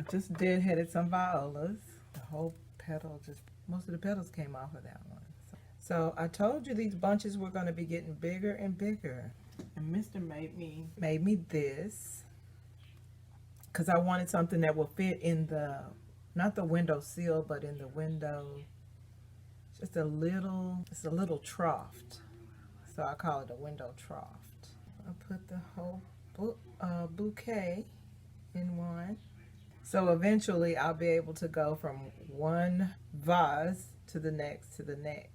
just deadheaded some violas. The whole petal, just most of the petals came off of that one. So I told you these bunches were going to be getting bigger and bigger. And Mr. made me this because I wanted something that will fit in the, not the window sill, but in the window. Just a little, it's a little trough. So I call it a window trough. I put the whole bouquet in one. So eventually I'll be able to go from one vase to the next to the next.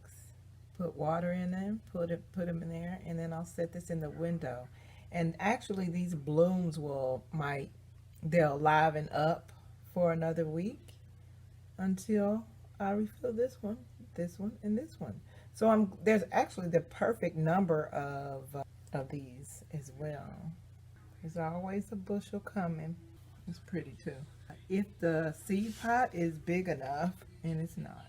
Put water in them, put them in there, and then I'll set this in the window. And actually these blooms they'll liven up for another week until I refill this one, and this one. So there's actually the perfect number of these as well. There's always a bushel coming. It's pretty too. If the seed pot is big enough, and it's not.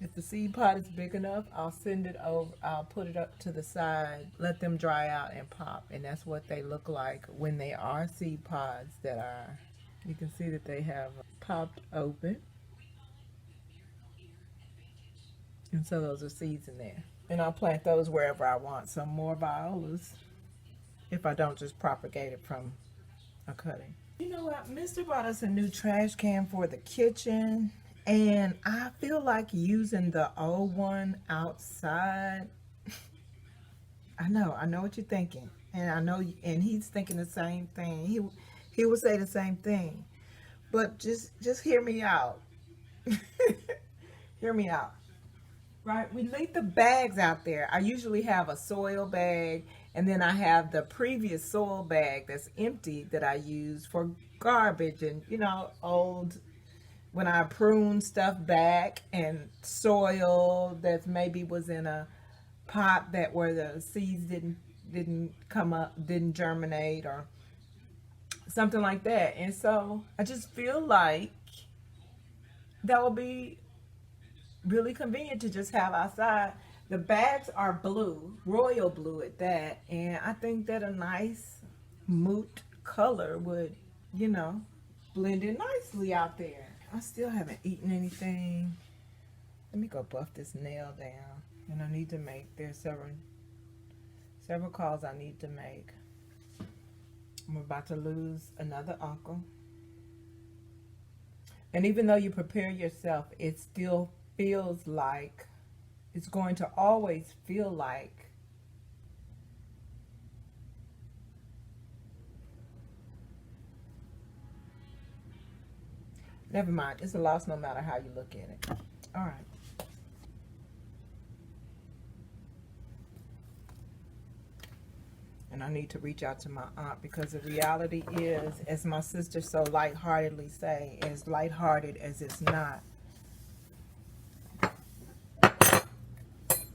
If the seed pot is big enough, I'll send it over, I'll put it up to the side, let them dry out and pop. And that's what they look like when they are seed pods that are, you can see that they have popped open. And so those are seeds in there. And I'll plant those wherever I want. Some more violas, if I don't just propagate it from a cutting. You know what? Mr. bought us a new trash can for the kitchen. And I feel like using the old one outside. I know what you're thinking. And I know, and he's thinking the same thing. He will say the same thing. But just hear me out. Hear me out. Right, we leave the bags out there. I usually have a soil bag, and then I have the previous soil bag that's empty that I use for garbage and, you know, old, when I prune stuff back, and soil that maybe was in a pot that where the seeds didn't come up, didn't germinate or something like that. And so I just feel like that would be really convenient to just have outside. The bags are blue, royal blue at that, and I think that a nice moot color would, you know, blend in nicely out there. I still haven't eaten anything. Let me go buff this nail down. And I need to make, there's several calls I need to make. I'm about to lose another uncle. And even though you prepare yourself, it still feels like, it's going to always feel like never mind, it's a loss no matter how you look at it. All right. And I need to reach out to my aunt, because the reality is, as my sister so lightheartedly say, as lighthearted as it's not,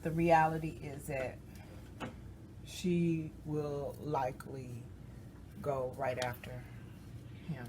the reality is that she will likely go right after him.